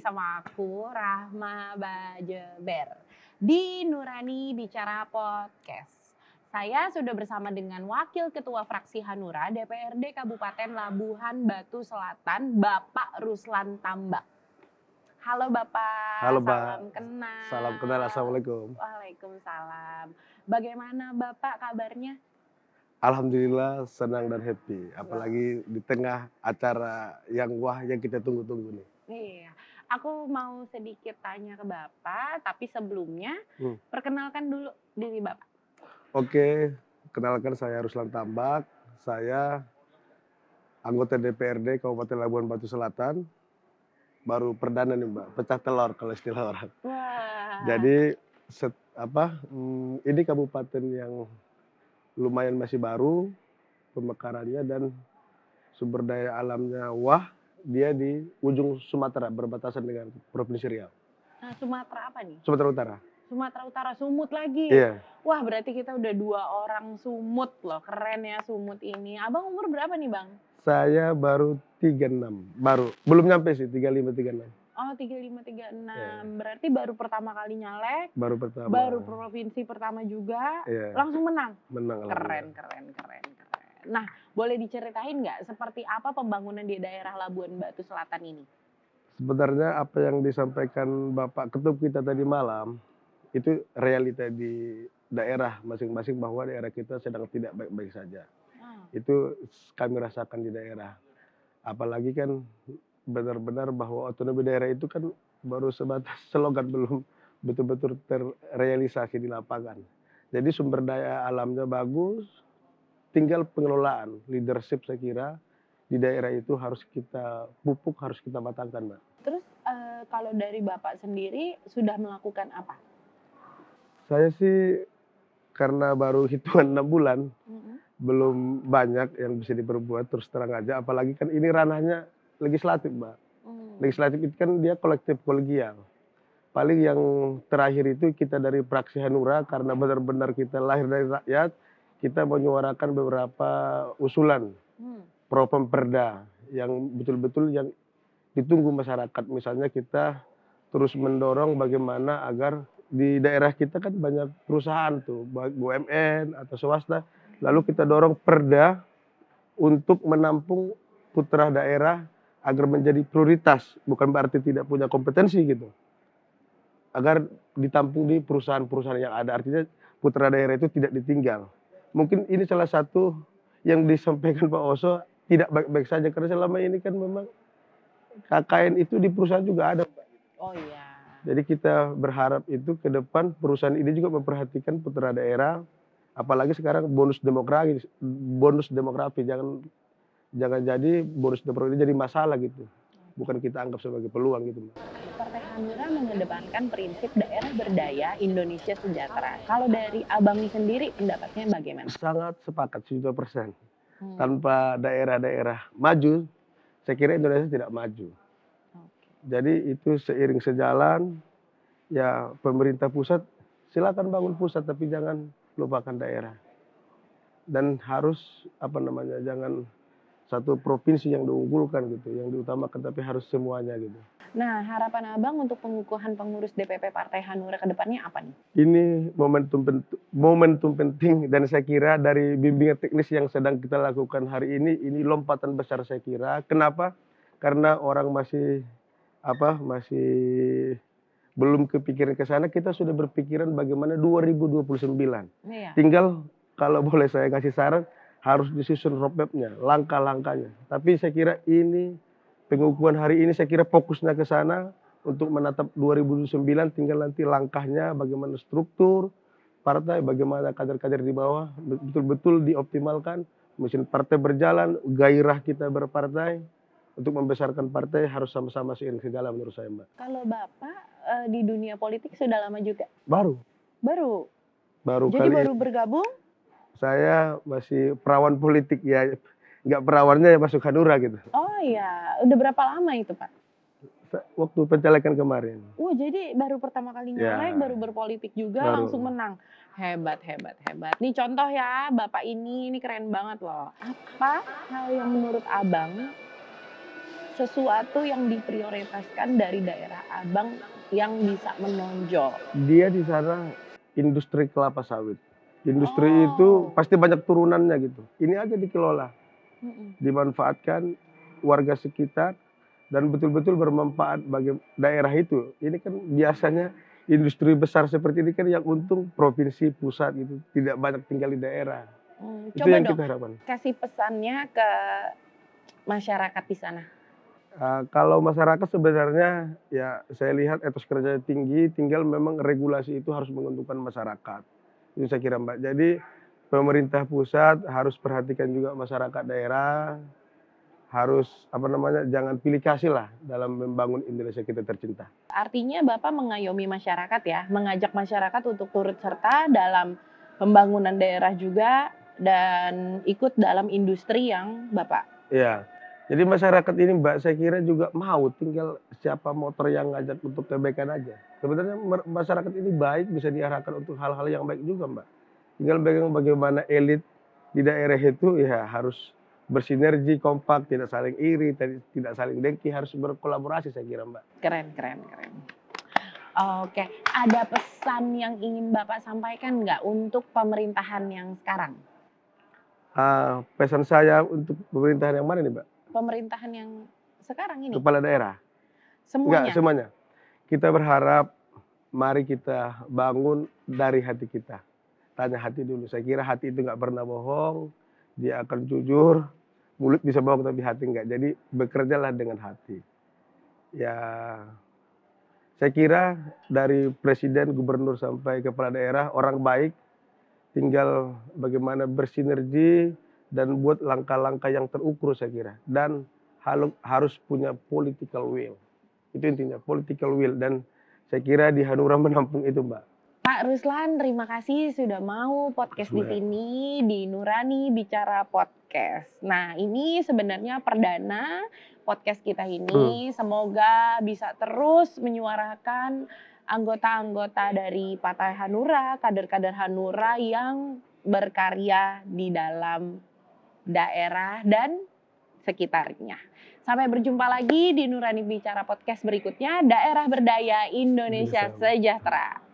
sama aku Rahma Bajeber di Nurani Bicara Podcast. Saya sudah bersama dengan Wakil Ketua Fraksi Hanura DPRD Kabupaten Labuhan Batu Selatan, Bapak Ruslan Tambak. Halo Bapak, Halo Mbak, salam kenal. salam kenal, Assalamualaikum. Waalaikumsalam. Bagaimana Bapak kabarnya? Alhamdulillah senang dan happy, apalagi di tengah acara yang wah yang kita tunggu-tunggu nih. Iya, aku mau sedikit tanya ke Bapak, tapi sebelumnya Hmm. perkenalkan dulu diri Bapak. Oke, kenalkan saya Ruslan Tambak, saya anggota DPRD Kabupaten Labuhan Batu Selatan, baru perdana nih Mbak, pecah telur kalau istilah orang. Wah, Jadi ini kabupaten yang lumayan masih baru pemekarannya dan sumber daya alamnya wah, dia di ujung Sumatera berbatasan dengan Provinsi Riau. nah Sumatera apa nih? Sumatera Utara. Sumatera Utara, Sumut lagi. Iya. Wah, berarti kita udah 2 orang Sumut loh, keren ya Sumut ini. Abang umur berapa nih Bang? Saya baru 36, belum nyampe sih 35 36. Oh 35, 36, Iya. berarti baru pertama kali nyalek, Baru pertama. baru provinsi pertama juga, Iya. langsung menang. Menang. Keren. Nah, boleh diceritain nggak seperti apa pembangunan di daerah Labuhan Batu Selatan ini? Sebenarnya apa yang disampaikan Bapak Ketum kita tadi malam itu realita di daerah masing-masing bahwa daerah kita sedang tidak baik-baik saja. Itu kami rasakan di daerah. Apalagi kan benar-benar bahwa otonomi daerah itu kan baru sebatas slogan, belum betul-betul terrealisasi di lapangan. Jadi sumber daya alamnya bagus, tinggal pengelolaan, leadership saya kira di daerah itu harus kita pupuk, harus kita matangkan, Mbak. Terus kalau dari Bapak sendiri sudah melakukan apa? Saya sih karena baru hitungan 6 bulan, belum banyak yang bisa diperbuat terus terang aja, apalagi kan ini ranahnya legislatif, Mbak. Legislatif itu kan dia kolektif kolegial. Paling yang terakhir itu kita dari fraksi Hanura karena benar-benar kita lahir dari rakyat, kita menyuarakan beberapa usulan pro pemperda yang betul-betul yang ditunggu masyarakat. Misalnya kita terus mendorong bagaimana agar di daerah kita kan banyak perusahaan tuh, baik BUMN atau swasta. Lalu kita dorong perda untuk menampung putra daerah agar menjadi prioritas, bukan berarti tidak punya kompetensi gitu. Agar ditampung di perusahaan-perusahaan yang ada, artinya putra daerah itu tidak ditinggal. Mungkin ini salah satu yang disampaikan Pak Oso tidak baik-baik saja, karena selama ini kan memang KKN itu di perusahaan juga ada. Oh iya. Jadi kita berharap itu ke depan perusahaan ini juga memperhatikan putra daerah, apalagi sekarang bonus demografi jangan jadi bonus demografi jadi masalah gitu. Bukan kita anggap sebagai peluang gitu. Partai Hanura mengedepankan prinsip daerah berdaya, Indonesia sejahtera. Kalau dari Abang sendiri pendapatnya bagaimana? Sangat sepakat 100%. Tanpa daerah-daerah maju, saya kira Indonesia tidak maju. Jadi itu seiring sejalan, ya pemerintah pusat silakan bangun pusat tapi jangan lupakan daerah. Dan harus jangan satu provinsi yang diunggulkan gitu, yang diutamakan, tapi harus semuanya gitu. Nah, harapan Abang untuk pengukuhan pengurus DPP Partai Hanura ke depannya apa nih? Ini momentum penting dan saya kira dari bimbingan teknis yang sedang kita lakukan hari ini lompatan besar saya kira. Kenapa? Karena orang masih belum kepikiran ke sana, kita sudah berpikiran bagaimana 2029. Iya. Tinggal kalau boleh saya kasih saran, harus disusun roadmap-nya, langkah-langkahnya. Tapi saya kira ini pengukuhan hari ini saya kira fokusnya ke sana untuk menatap 2029, tinggal nanti langkahnya bagaimana struktur partai, bagaimana kader-kader di bawah betul-betul dioptimalkan, mesin partai berjalan, gairah kita berpartai untuk membesarkan partai harus sama-sama seiring sejalan menurut saya, Mbak. Kalau Bapak di dunia politik sudah lama juga? Baru Jadi kali baru bergabung? saya masih perawan politik ya, nggak perawannya ya masuk Hanura gitu. Oh iya, udah berapa lama itu Pak? Waktu pencalekan kemarin. Jadi baru pertama kali nyalek, baru berpolitik juga, langsung menang. Hebat. Nih contoh ya, Bapak ini keren banget loh. Apa hal yang menurut Abang sesuatu yang diprioritaskan dari daerah Abang yang bisa menonjol? Dia di sana industri kelapa sawit. Industri itu Oh. pasti banyak turunannya gitu. Ini aja dikelola, Mhm. dimanfaatkan warga sekitar dan betul-betul bermanfaat bagi daerah itu. Ini kan biasanya industri besar seperti ini kan yang untung provinsi, pusat gitu, tidak banyak tinggal di daerah. Itu Coba yang dong kita harapkan. kasih pesannya ke masyarakat di sana. Kalau masyarakat sebenarnya ya saya lihat etos kerjanya tinggi, tinggal memang regulasi itu harus menguntungkan masyarakat. Itu saya kira, Mbak. Jadi pemerintah pusat harus perhatikan juga masyarakat daerah, harus apa namanya, jangan pilih kasih lah dalam membangun Indonesia kita tercinta. Artinya Bapak mengayomi masyarakat ya, mengajak masyarakat untuk turut serta dalam pembangunan daerah juga dan ikut dalam industri yang Bapak. Iya. Jadi masyarakat ini, Mbak, saya kira juga mau, tinggal siapa motor yang ngajak untuk kebaikan aja. Sebenarnya masyarakat ini baik, bisa diarahkan untuk hal-hal yang baik juga, Mbak. Tinggal bagaimana elit di daerah itu ya harus bersinergi, kompak, tidak saling iri, tidak saling dengki, harus berkolaborasi saya kira, Mbak. Keren, keren, keren. Oke, ada pesan yang ingin Bapak sampaikan nggak untuk pemerintahan yang sekarang? Pesan saya untuk pemerintahan yang mana nih, Mbak? Pemerintahan yang sekarang ini, Kepala daerah? Enggak, semuanya. semuanya. Kita berharap mari kita bangun dari hati kita. Tanya hati dulu. Saya kira hati itu nggak pernah bohong, dia akan jujur, mulut bisa bohong tapi hati nggak. Jadi bekerjalah dengan hati. Ya, saya kira dari presiden, gubernur sampai kepala daerah orang baik, tinggal bagaimana bersinergi dan buat langkah-langkah yang terukur saya kira. Dan harus punya political will. Itu intinya, political will. Dan saya kira di Hanura menampung itu, Mbak. Pak Ruslan, terima kasih sudah mau podcast di sini di Nurani Bicara Podcast. Nah, ini sebenarnya perdana podcast kita ini. Semoga bisa terus menyuarakan anggota-anggota dari Partai Hanura, kader-kader Hanura yang berkarya di dalam daerah dan sekitarnya. Sampai berjumpa lagi di Nurani Bicara Podcast berikutnya. Daerah Berdaya, Indonesia Sejahtera.